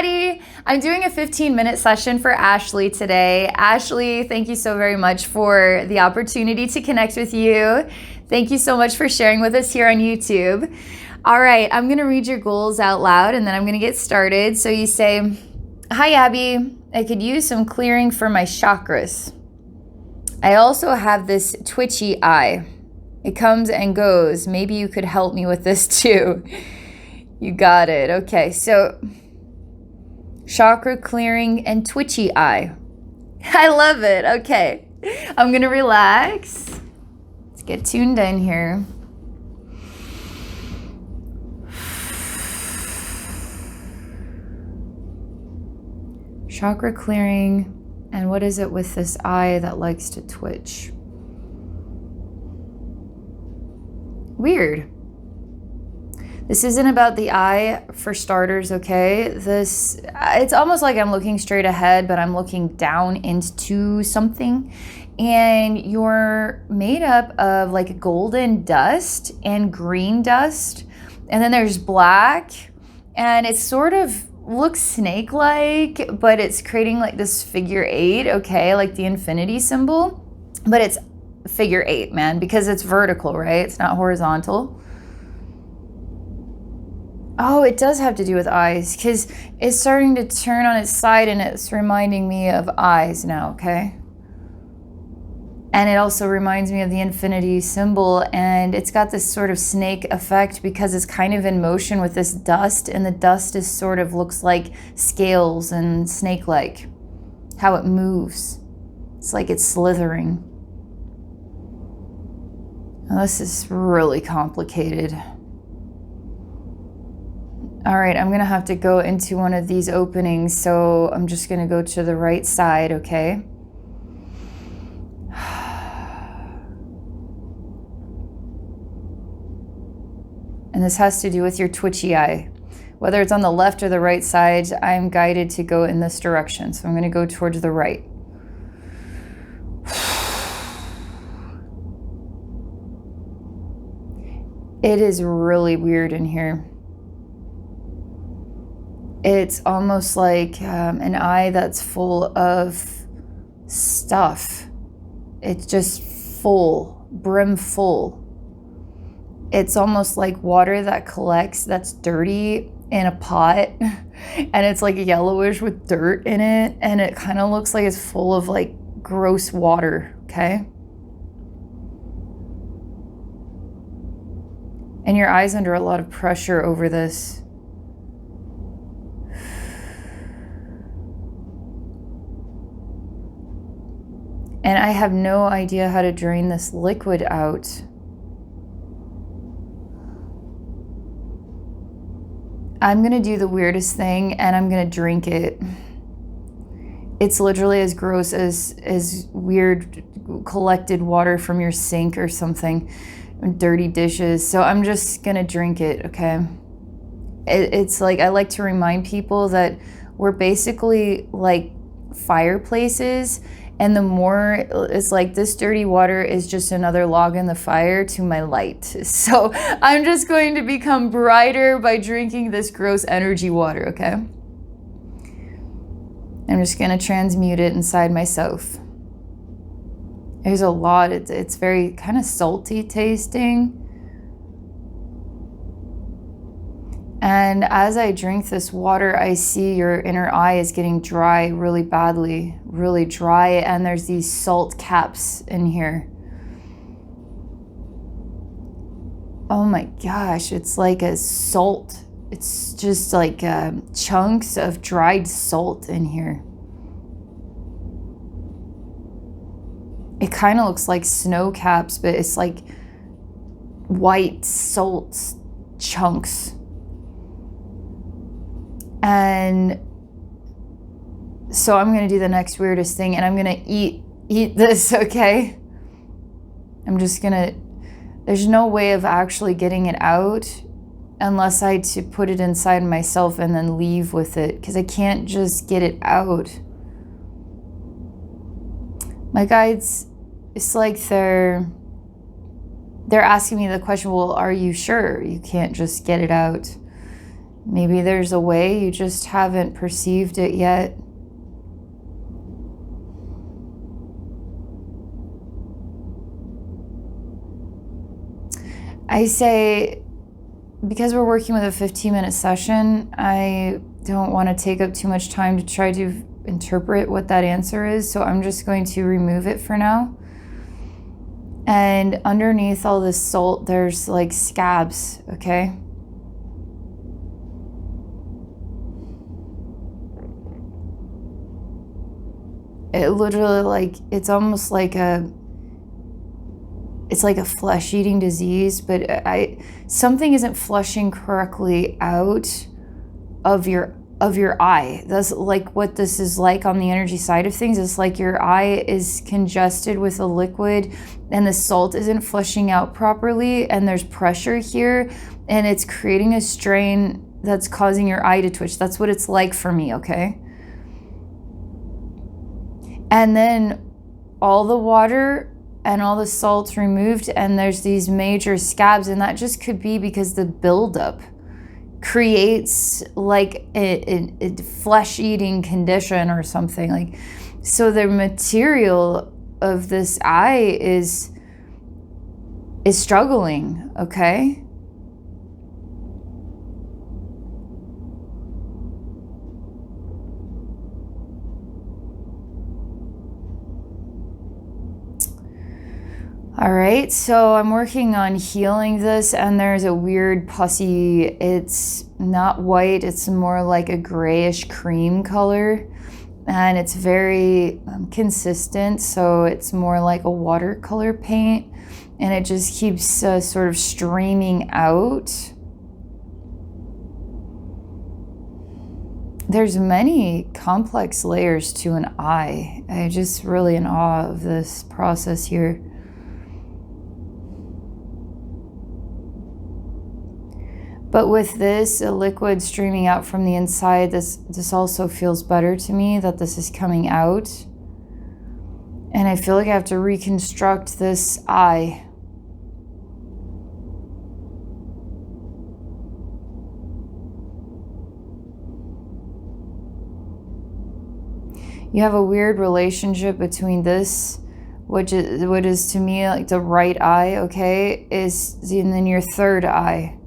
everybody. I'm doing a 15-minute session for Ashley today. Ashley, thank you so very much for the opportunity to connect with you. Thank you so much for sharing with us here on YouTube. All right, I'm gonna read your goals out loud and then I'm gonna get started. So you say, hi Abby, I could use some clearing for my chakras. I also have this twitchy eye. It comes and goes. Maybe you could help me with this too. You got it. Okay, so chakra clearing and twitchy eye. I love it. Okay, I'm gonna relax. Let's get tuned in here. Chakra clearing, and what is it with this eye that likes to twitch? Weird. This isn't about the eye for starters, okay? It's almost like I'm looking straight ahead, but I'm looking down into something. And you're made up of like golden dust and green dust. And then there's black. And it sort of looks snake-like, but it's creating like this figure 8, okay? Like the infinity symbol. But it's figure 8, man, because it's vertical, right? It's not horizontal. Oh, it does have to do with eyes because it's starting to turn on its side and it's reminding me of eyes now, okay? And it also reminds me of the infinity symbol, and it's got this sort of snake effect because it's kind of in motion with this dust, and the dust is sort of looks like scales and snake-like, how it moves. It's like it's slithering. Now, this is really complicated. All right, I'm gonna have to go into one of these openings, so I'm just gonna go to the right side, okay? And this has to do with your twitchy eye. Whether it's on the left or the right side, I'm guided to go in this direction, so I'm gonna go towards the right. It is really weird in here. It's almost like an eye that's full of stuff. It's just full, brim full. It's almost like water that collects that's dirty in a pot, and it's like yellowish with dirt in it, and it kind of looks like it's full of like gross water, okay? And your eye's under a lot of pressure over this. And I have no idea how to drain this liquid out. I'm gonna do the weirdest thing and I'm gonna drink it. It's literally as gross as weird collected water from your sink or something, dirty dishes. So I'm just gonna drink it, okay? It's like, I like to remind people that we're basically like fireplaces, and the more it's like this dirty water is just another log in the fire to my light. So I'm just going to become brighter by drinking this gross energy water, okay? I'm just gonna transmute it inside myself. There's a lot, it's very kind of salty tasting. And as I drink this water, I see your inner eye is getting dry really badly, really dry, and there's these salt caps in here. Oh my gosh, it's like a salt. It's just like chunks of dried salt in here. It kind of looks like snow caps, but it's like white salt chunks. And so I'm gonna do the next weirdest thing, and I'm gonna eat this, okay? I'm just gonna, there's no way of actually getting it out unless I to put it inside myself and then leave with it, because I can't just get it out. My guides, it's like they're asking me the question, well, are you sure you can't just get it out? Maybe there's a way, you just haven't perceived it yet. I say, because we're working with a 15-minute session, I don't want to take up too much time to try to interpret what that answer is, so I'm just going to remove it for now. And underneath all this salt, there's like scabs, okay? It literally, like, it's almost like it's like a flesh-eating disease, but something isn't flushing correctly out of your eye. That's like what this is like on the energy side of things. It's like your eye is congested with a liquid and the salt isn't flushing out properly, and there's pressure here and it's creating a strain that's causing your eye to twitch. That's what it's like for me, okay? And then all the water and all the salt's removed and there's these major scabs, and that just could be because the buildup creates like a flesh-eating condition or something. Like, so the material of this eye is struggling, okay? All right, so I'm working on healing this, and there's a weird pussy, it's not white, it's more like a grayish cream color, and it's very consistent, so it's more like a watercolor paint, and it just keeps sort of streaming out. There's many complex layers to an eye. I'm just really in awe of this process here. But with this, a liquid streaming out from the inside, this also feels better to me that this is coming out. And I feel like I have to reconstruct this eye. You have a weird relationship between this, what is to me like the right eye, okay, and then your third eye.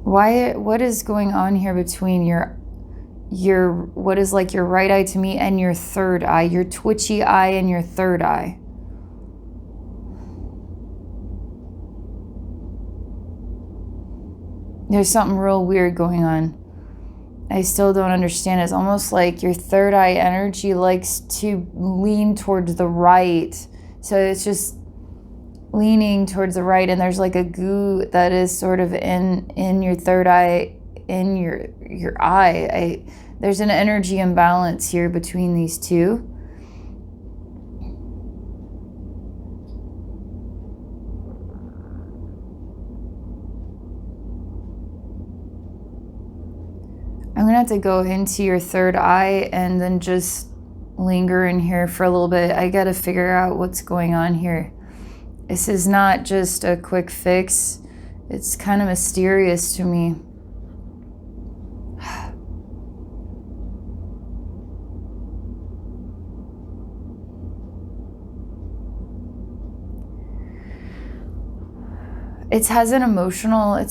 What is going on here between your what is like your right eye to me and your third eye, your twitchy eye and your third eye? There's something real weird going on. I still don't understand. It's almost like your third eye energy likes to lean towards the right. So it's just leaning towards the right, and there's like a goo that is sort of in your third eye, in your eye. There's an energy imbalance here between these two. I'm gonna have to go into your third eye and then just linger in here for a little bit. I gotta figure out what's going on here. This is not just a quick fix. It's kind of mysterious to me. It has an emotional,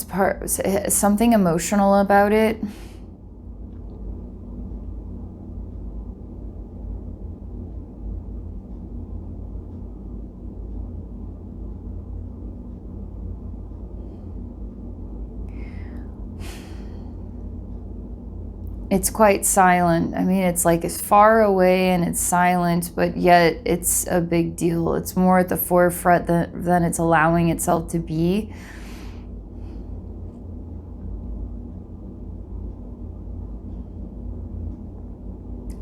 something emotional about it. It's quite silent. I mean, it's like it's far away and it's silent, but yet it's a big deal. It's more at the forefront than it's allowing itself to be.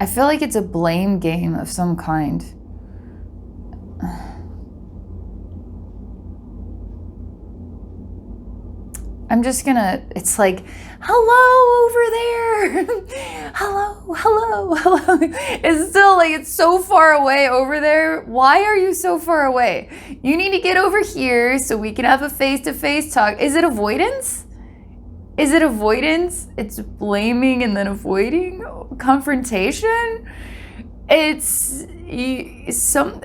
I feel like it's a blame game of some kind. I'm just gonna, it's like, hello over there. Hello, hello, hello. It's still like, it's so far away over there. Why are you so far away? You need to get over here so we can have a face-to-face talk. Is it avoidance? Is it avoidance? It's blaming and then avoiding? Confrontation? It's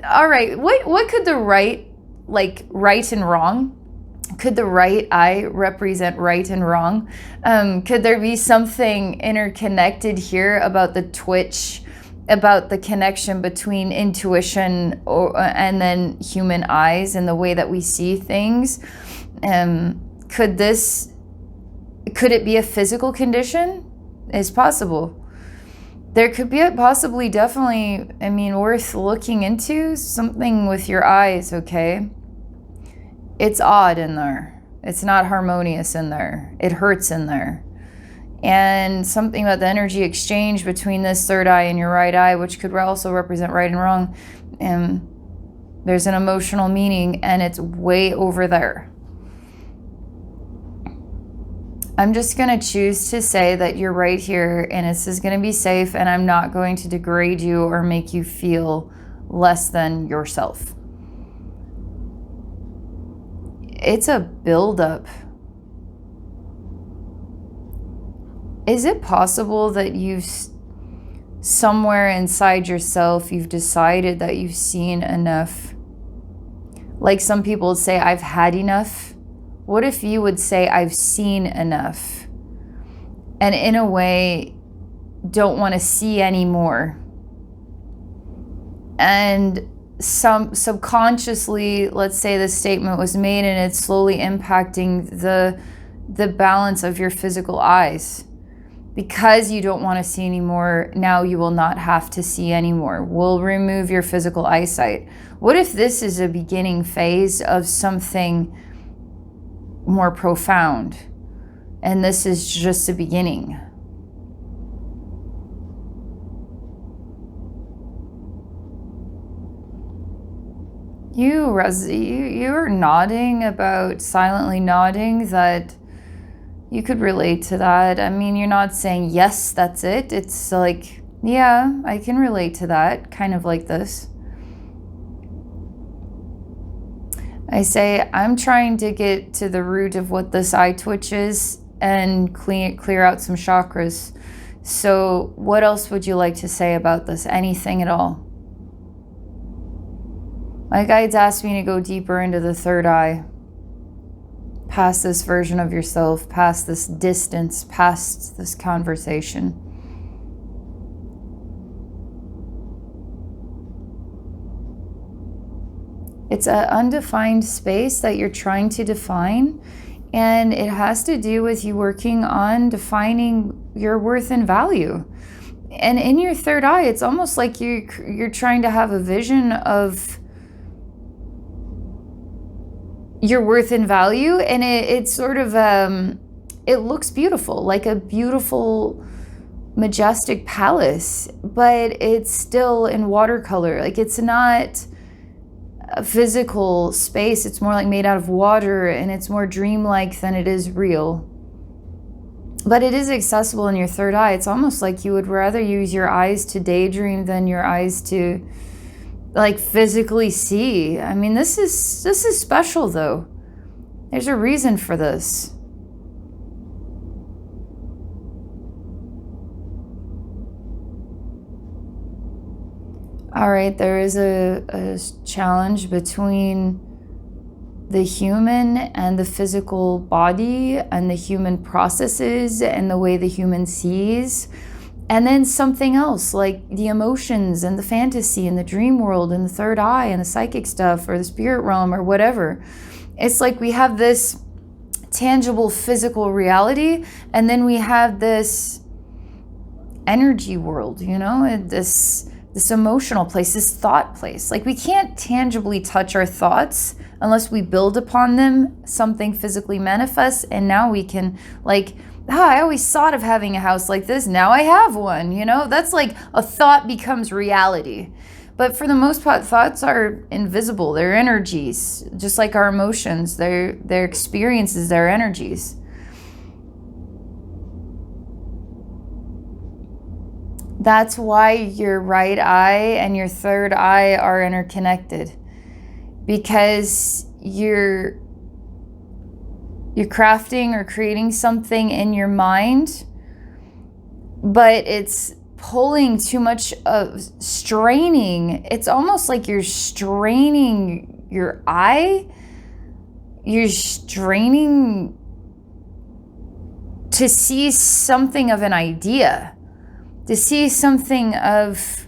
all right. What could the right, like right and wrong? Could the right eye represent right and wrong? Could there be something interconnected here about the twitch, about the connection between intuition and then human eyes and the way that we see things? Could it be a physical condition? It's possible. There could be possibly, definitely, I mean, worth looking into something with your eyes, okay? It's odd in there. It's not harmonious in there. It hurts in there. And something about the energy exchange between this third eye and your right eye, which could also represent right and wrong. There's an emotional meaning, and it's way over there. I'm just going to choose to say that you're right here, and this is going to be safe, and I'm not going to degrade you or make you feel less than yourself. It's a buildup. Is it possible that somewhere inside yourself, you've decided that you've seen enough? Like some people would say, I've had enough. What if you would say, I've seen enough? And in a way, don't want to see anymore. And subconsciously, let's say this statement was made and it's slowly impacting the balance of your physical eyes. Because you don't want to see anymore, now you will not have to see anymore. We'll remove your physical eyesight. What if this is a beginning phase of something more profound, and this is just the beginning? You're nodding about, silently nodding, that you could relate to that. I mean, you're not saying, yes, that's it. It's like, yeah, I can relate to that, kind of like this. I say, I'm trying to get to the root of what this eye twitch is and clear out some chakras. So what else would you like to say about this? Anything at all? My guides asked me to go deeper into the third eye, past this version of yourself, past this distance, past this conversation. It's an undefined space that you're trying to define, and it has to do with you working on defining your worth and value. And in your third eye, it's almost like you're trying to have a vision of your worth and value, and it's sort of it looks beautiful, like a beautiful majestic palace, but it's still in watercolor. Like, it's not a physical space. It's more like made out of water, and it's more dreamlike than it is real. But it is accessible in your third eye. It's almost like you would rather use your eyes to daydream than your eyes to like physically see. I mean, this is special though. There's a reason for this. All right, there is a challenge between the human and the physical body and the human processes and the way the human sees. And then something else, like the emotions and the fantasy and the dream world and the third eye and the psychic stuff or the spirit realm or whatever. It's like we have this tangible physical reality, and then we have this energy world, you know, and this emotional place, this thought place. Like, we can't tangibly touch our thoughts unless we build upon them, something physically manifests, and now we can, like, I always thought of having a house like this, now I have one, you know? That's like a thought becomes reality. But for the most part, thoughts are invisible. They're energies, just like our emotions. They're experiences, they're energies. That's why your right eye and your third eye are interconnected, because you're crafting or creating something in your mind, but it's pulling too much of straining. It's almost like you're straining your eye. You're straining to see something of an idea, to see something of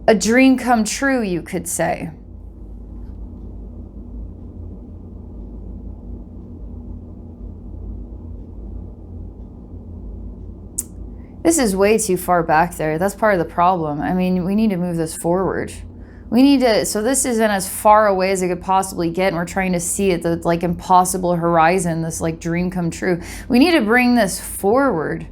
a dream come true, you could say. This is way too far back there. That's part of the problem. I mean, we need to move this forward. We need to, so this isn't as far away as it could possibly get, and we're trying to see it, the like impossible horizon, this like dream come true. We need to bring this forward.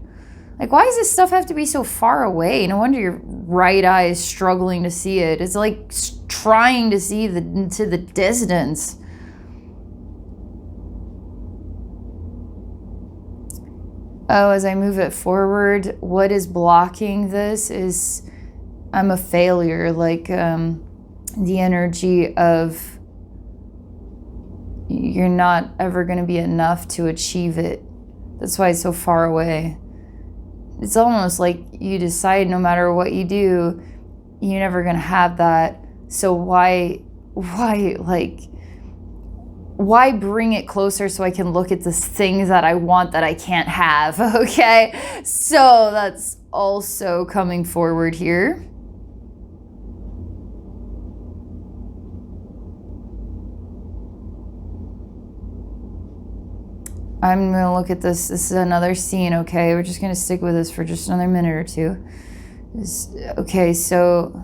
Like, why does this stuff have to be so far away? No wonder your right eye is struggling to see it. It's like trying to see into the distance. Oh, as I move it forward, what is blocking this is I'm a failure, like the energy of you're not ever going to be enough to achieve it. That's why it's so far away. It's almost like you decide no matter what you do, you're never going to have that. So why bring it closer so I can look at the things that I want that I can't have, okay? So that's also coming forward here. I'm going to look at this. This is another scene, okay? We're just going to stick with this for just another minute or two. Okay, so...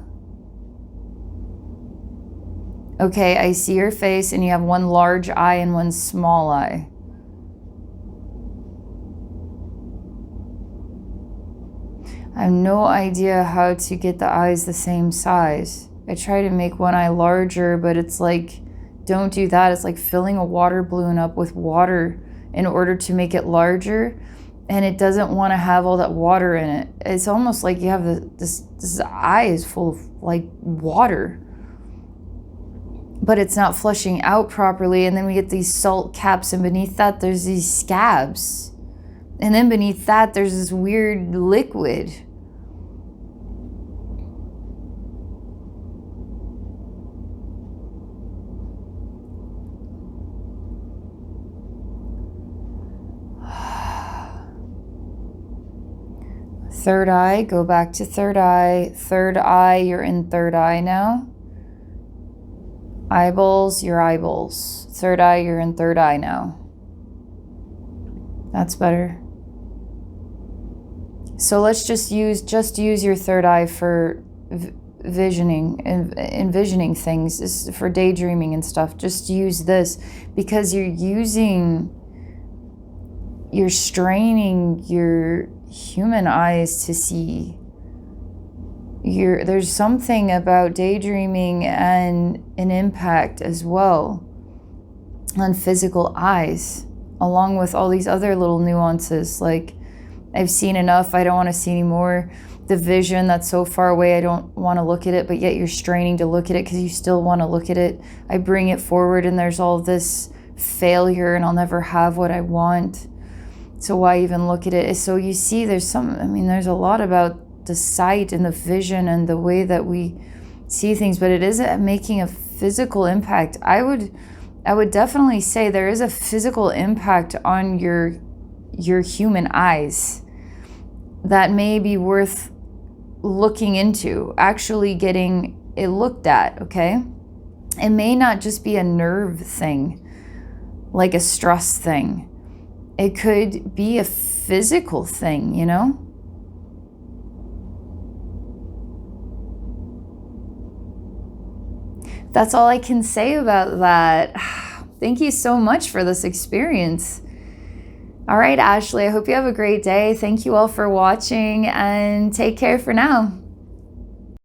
Okay, I see your face, and you have one large eye and one small eye. I have no idea how to get the eyes the same size. I try to make one eye larger, but it's like, don't do that. It's like filling a water balloon up with water in order to make it larger, and it doesn't want to have all that water in it. It's almost like you have this eye is full of like water, but it's not flushing out properly, and then we get these salt caps, and beneath that there's these scabs, and then beneath that there's this weird liquid. Third eye, go back to third eye. Third eye, you're in third eye now. Eyeballs, your eyeballs. Third eye, you're in third eye now. That's better. So let's just use your third eye for envisioning things. This is for daydreaming and stuff. Just use this because you're straining your human eyes to see. There's something about daydreaming and an impact as well on physical eyes, along with all these other little nuances, like I've seen enough, I don't want to see anymore. The vision that's so far away, I don't want to look at it, but yet you're straining to look at it because you still want to look at it. I bring it forward and there's all this failure and I'll never have what I want. So why even look at it? So you see there's there's a lot about the sight and the vision and the way that we see things, but it isn't making a physical impact. I would definitely say there is a physical impact on your human eyes that may be worth looking into, actually getting it looked at, okay? It may not just be a nerve thing, like a stress thing. It could be a physical thing, you know? That's all I can say about that. Thank you so much for this experience. All right, Ashley, I hope you have a great day. Thank you all for watching and take care for now.